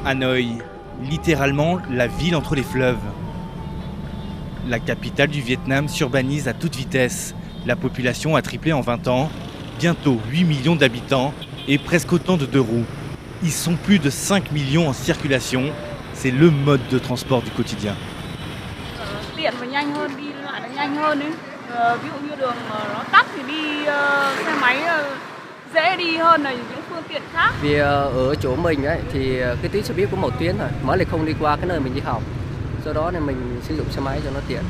Hanoï, littéralement la ville entre les fleuves. La capitale du Vietnam s'urbanise à toute vitesse. La population a triplé en 20 ans, bientôt 8 millions d'habitants et presque autant de deux roues. Ils sont plus de 5 millions en circulation, c'est le mode de transport du quotidien. Tiện và nhanh hơn, đi lại là nhanh hơn ấy. Ví dụ như đường nó tắc thì đi xe máy dễ đi hơn là những phương tiện khác. Vì ở chỗ mình ấy thì cái tuyến xe buýt có một tuyến thôi, mới lại không đi qua cái nơi mình đi học. Do đó nên mình sử dụng xe máy cho nó tiện.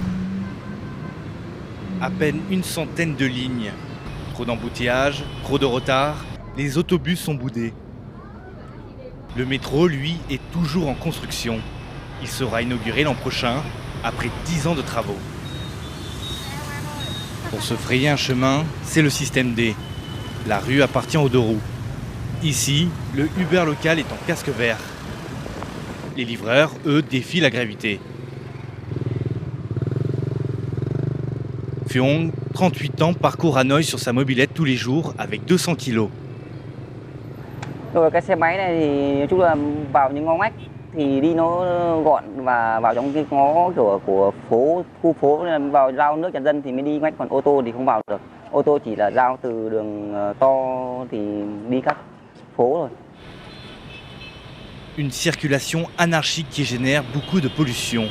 À peine une centaine de lignes. Trop d'embouteillages, trop de retard, les autobus sont boudés. Le métro, lui, est toujours en construction. Il sera inauguré l'an prochain, après 10 ans de travaux. Pour se frayer un chemin, c'est le système D. La rue appartient aux deux roues. Ici, le Uber local est en casque vert. Les livreurs, eux, défient la gravité. Phuong, 38 ans, parcourt Hanoï sur sa mobilette tous les jours avec 200 kilos. Rồi cái xe máy này thì nói chung là vào những ngõ ngách thì đi nó gọn và vào trong cái ngõ kiểu của phố, khu phố vào giao nước cho dân thì mới đi ngách, còn ô tô thì không vào được. Ô tô chỉ là giao từ đường to thì đi các phố rồi. Une circulation anarchique qui génère beaucoup de pollution.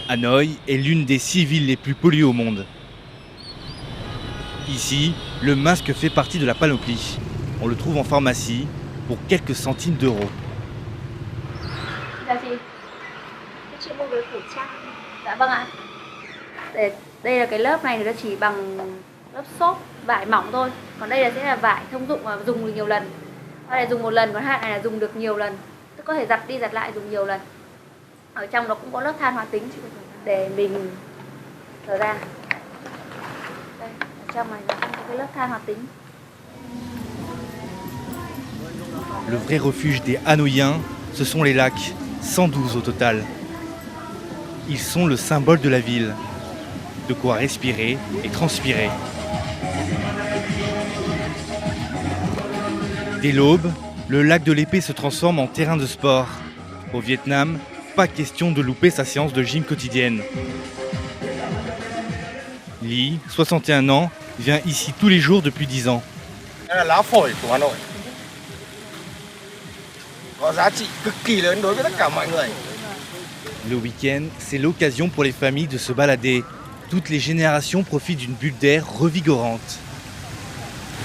Hanoï est l'une des 6 villes les plus polluées au monde. Ici, le masque fait partie de la panoplie. On le trouve en pharmacie pour quelques centimes d'euros. Là gì? Chị mua cái khẩu trang. Dạ vâng ạ. Đây là cái lớp này thì nó chỉ bằng lớp xốp vải mỏng thôi. Còn đây là sẽ là vải thông dụng và dùng được nhiều lần. Đây là dùng một lần, còn hai này là dùng được nhiều lần. Tức có thể giặt đi giặt lại dùng nhiều lần. Ở trong nó cũng có lớp than hoạt tính để mình thở ra. Đây, ở trong này nó cũng có cái lớp than hoạt tính. Le vrai refuge des Hanoïens, ce sont les lacs, 112 au total. Ils sont le symbole de la ville. De quoi respirer et transpirer. Dès l'aube, le lac de l'Épée se transforme en terrain de sport. Au Vietnam, pas question de louper sa séance de gym quotidienne. Lee, 61 ans, vient ici tous les jours depuis 10 ans. Lá phổi của Hà Nội có giá trị cực kỳ lớn đối với tất cả mọi người. Le week-end, c'est l'occasion pour les familles de se balader. Toutes les générations profitent d'une bulle d'air revigorante.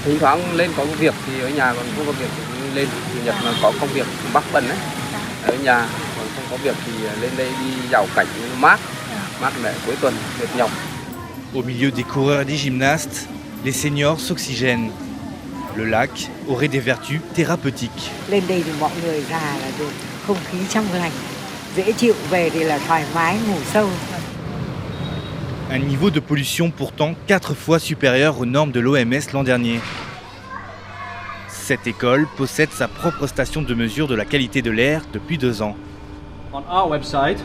Thỉnh thoảng lên có việc thì ở nhà, còn không có việc thì lên. Chủ nhật mà có công việc Bắc Bần ấy, ở nhà, còn không có việc thì lên đây đi dạo cảnh mát để cuối tuần mệt nhọc. Au milieu des coureurs et des gymnastes, les seniors s'oxygènent. Le lac aurait des vertus thérapeutiques. Lên đây thì mọi người ra là được không khí trong lành, dễ chịu, về thì là thoải mái, ngủ sâu. Un niveau de pollution pourtant 4 fois supérieur aux normes de l'OMS l'an dernier. Cette école possède sa propre station de mesure de la qualité de l'air depuis 2 ans. On our website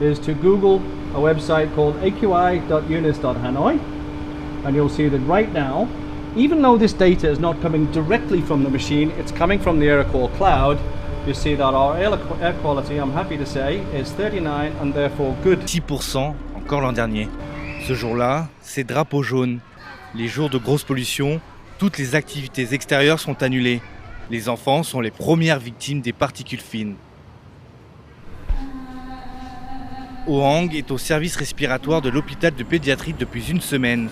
is to Google a website called aqi.unis.hanoi, and you'll see that right now, even though this data is not coming directly from the machine, it's coming from the Aircore cloud. You see that our air quality, I'm happy to say, is 39 and therefore good. 6% encore l'an dernier. Ce jour-là, c'est drapeau jaune. Les jours de grosse pollution, toutes les activités extérieures sont annulées. Les enfants sont les premières victimes des particules fines. Hoang est au service respiratoire de l'hôpital de pédiatrie depuis une semaine.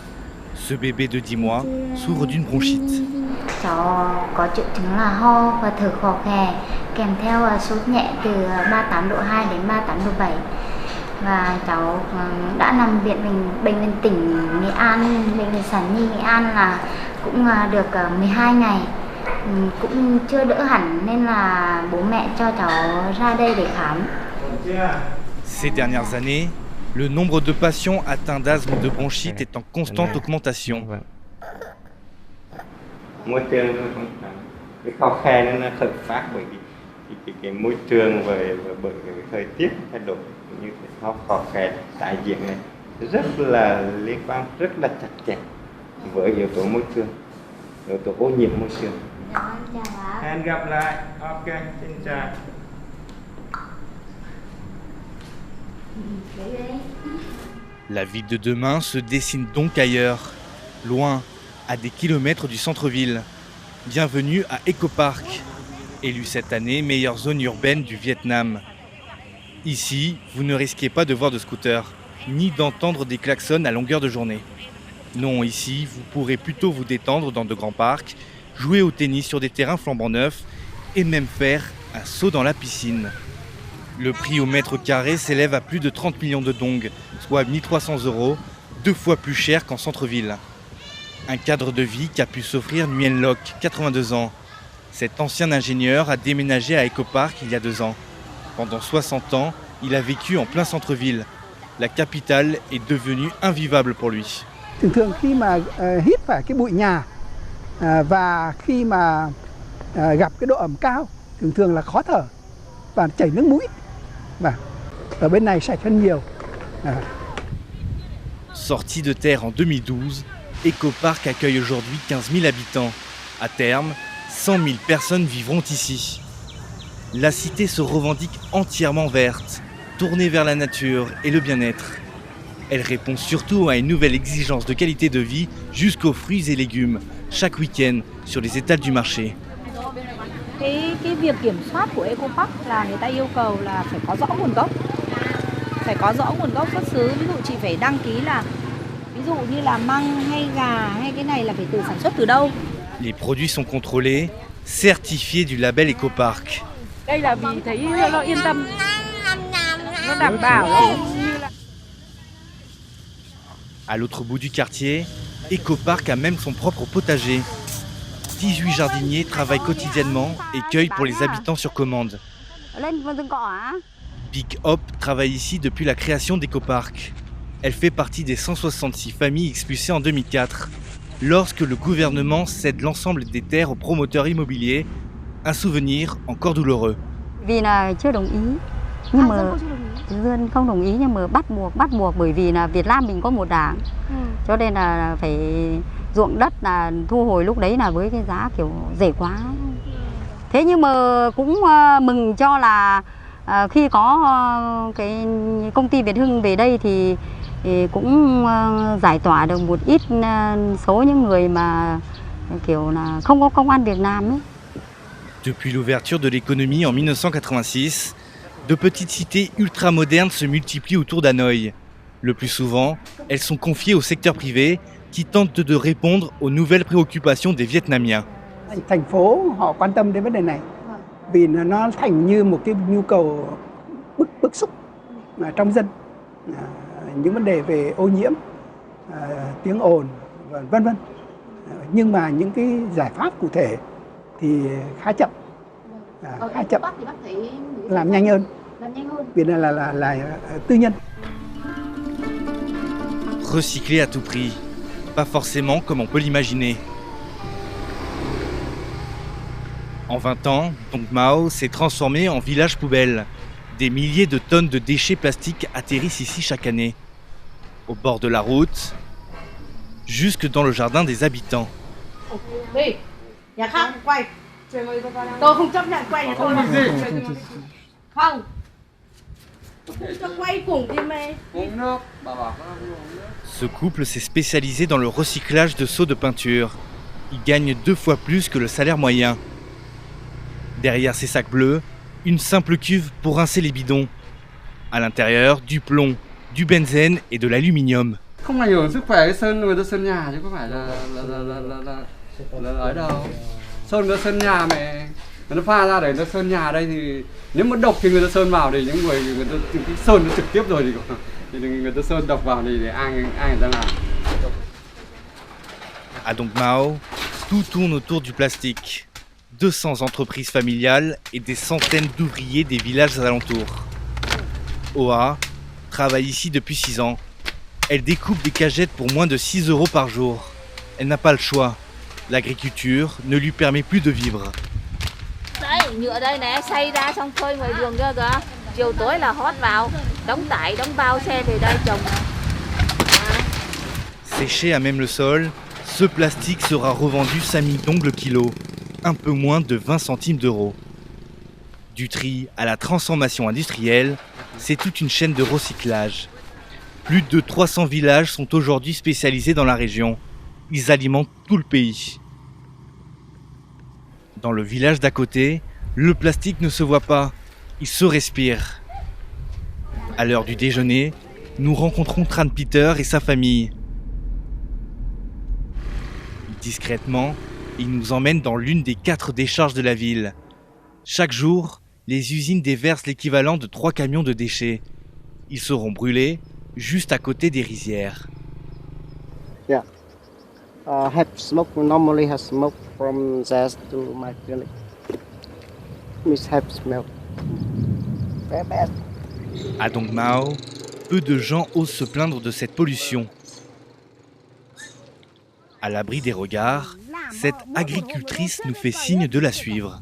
Ce bébé de 10 mois souffre d'une bronchite. Cháu có triệu chứng là ho và thở khò khè, kèm theo sốt nhẹ từ 38 độ 2 đến 38 độ 7. Và cháu đã nằm viện bệnh viện tỉnh Nghệ An, bệnh viện Sản Nhi Nghệ An là cũng được 12 ngày. Cũng chưa đỡ hẳn nên là bố mẹ cho cháu ra đây để khám. Ces dernières années, le nombre de patients atteints d'asthme de bronchite est en constante augmentation. Môi trường cái khó khăn nó khởi phát bởi cái môi trường và bởi cái thời tiết thay đổi, như cái khó khăn đại diện này rất là liên quan rất là chặt chẽ với yếu tố môi trường, yếu tố ô nhiễm môi trường. Hẹn gặp lại. Ok, xin chào. La ville de demain se dessine donc ailleurs, loin, à des kilomètres du centre-ville. Bienvenue à Ecopark, élu cette année meilleure zone urbaine du Vietnam. Ici, vous ne risquez pas de voir de scooters, ni d'entendre des klaxons à longueur de journée. Non, ici, vous pourrez plutôt vous détendre dans de grands parcs, jouer au tennis sur des terrains flambant neufs et même faire un saut dans la piscine. Le prix au mètre carré s'élève à plus de 30 millions de dong, soit 1 300 €, 2 fois plus cher qu'en centre-ville. Un cadre de vie qu'a pu s'offrir Nguyen Loc, 82 ans. Cet ancien ingénieur a déménagé à Ecopark il y a 2 ans. Pendant 60 ans, il a vécu en plein centre-ville. La capitale est devenue invivable pour lui. Thường khi mà hít phải cái bụi nhà và khi mà gặp cái độ ẩm cao, thường là khó thở và chảy nước mũi. Và ở bên này sạch hơn nhiều. Sorti de terre en 2012, Ecopark accueille aujourd'hui 15 000 habitants. À terme, 100 000 personnes vivront ici. La cité se revendique entièrement verte, tournée vers la nature et le bien-être. Elle répond surtout à une nouvelle exigence de qualité de vie jusqu'aux fruits et légumes, chaque week-end sur les étals du marché. Cái việc kiểm soát của Ecopark là người ta yêu cầu là phải có rõ nguồn gốc. Phải có rõ nguồn gốc xuất xứ, ví dụ chị phải đăng ký là ví dụ như là măng hay gà hay cái này là phải từ sản xuất từ đâu. Les produits sont contrôlés, certifiés du label Ecopark. Đây là vì thấy nó yên tâm, nó đảm bảo nó cũng như là... À l'autre bout du quartier, Ecopark a même son propre potager. 18 jardiniers travaillent quotidiennement et cueillent pour les habitants sur commande. Big Hop travaille ici depuis la création d'Ecopark. Elle fait partie des 166 familles expulsées en 2004, lorsque le gouvernement cède l'ensemble des terres aux promoteurs immobiliers, un souvenir encore douloureux. Vì là chưa đồng ý, nhưng mà dân không đồng ý nhưng mà bắt buộc bởi vì là Việt Nam mình có một đảng, cho nên là phải ruộng đất là thu hồi lúc đấy là với cái giá kiểu rẻ quá. Thế nhưng mà cũng mừng cho là khi có cái công ty Việt Hưng về đây thì cũng giải tỏa được một ít số những người mà kiểu là không có công ăn việc làm ấy. Depuis l'ouverture de l'économie en 1986, de petites cités ultra-modernes se multiplient autour d'Hanoï. Le plus souvent, elles sont confiées au secteur privé qui tente de répondre aux nouvelles préoccupations des Vietnamiens. Thành phố họ quan tâm đến vấn đề này vì nó thành như một cái nhu cầu bức xúc trong dân, những vấn đề về ô nhiễm, tiếng ồn vân vân. Nhưng mà những cái giải pháp cụ thể thì khá chậm, làm nhanh hơn vì là tư nhân. Recycler à tout prix, pas forcément comme on peut l'imaginer. En 20 ans, Dong Mao s'est transformé en village poubelle. Des milliers de tonnes de déchets plastiques atterrissent ici chaque année. Au bord de la route, jusque dans le jardin des habitants. Ce couple s'est spécialisé dans le recyclage de seaux de peinture. Il gagne 2 fois plus que le salaire moyen. Derrière ces sacs bleus, une simple cuve pour rincer les bidons. À l'intérieur, du plomb, du benzène et de l'aluminium. Không ảnh hưởng đến sức khỏe, cái sơn người ta sơn nhà chứ không phải là ở đâu. Sơn người ta sơn nhà mẹ, người ta pha ra để người ta sơn nhà đây thì nếu mà độc thì người ta sơn vào thì những người ta sơn nó trực tiếp rồi thì người ta sơn độc vào thì ai người ta làm. À Dong Mao, tout tourne autour du plastique. 200 entreprises familiales et des centaines d'ouvriers des villages alentours. Oa travaille ici depuis 6 ans. Elle découpe des cagettes pour moins de 6 € par jour. Elle n'a pas le choix. L'agriculture ne lui permet plus de vivre. Đấy, nhựa đây nè, xay ra xong phơi ngoài đường ra kìa. Chiều tối là hót vào, đóng tải, đóng bao xe về đây trồng. Séché à même le sol, ce plastique sera revendu 5 000 dong le kilo, un peu moins de 20 centimes d'euros. Du tri à la transformation industrielle, c'est toute une chaîne de recyclage. Plus de 300 villages sont aujourd'hui spécialisés dans la région. Ils alimentent tout le pays. Dans le village d'à côté, le plastique ne se voit pas, il se respire. À l'heure du déjeuner, nous rencontrons Tran Peter et sa famille. Discrètement, ils nous emmènent dans l'une des 4 décharges de la ville. Chaque jour, les usines déversent l'équivalent de 3 camions de déchets. Ils seront brûlés juste à côté des rizières. Yeah. Have smoke normally has smoke from there to my clinic. Miss have smell. Very bad. À Dong Mao, peu de gens osent se plaindre de cette pollution. À l'abri des regards, cette agricultrice nous fait signe de la suivre.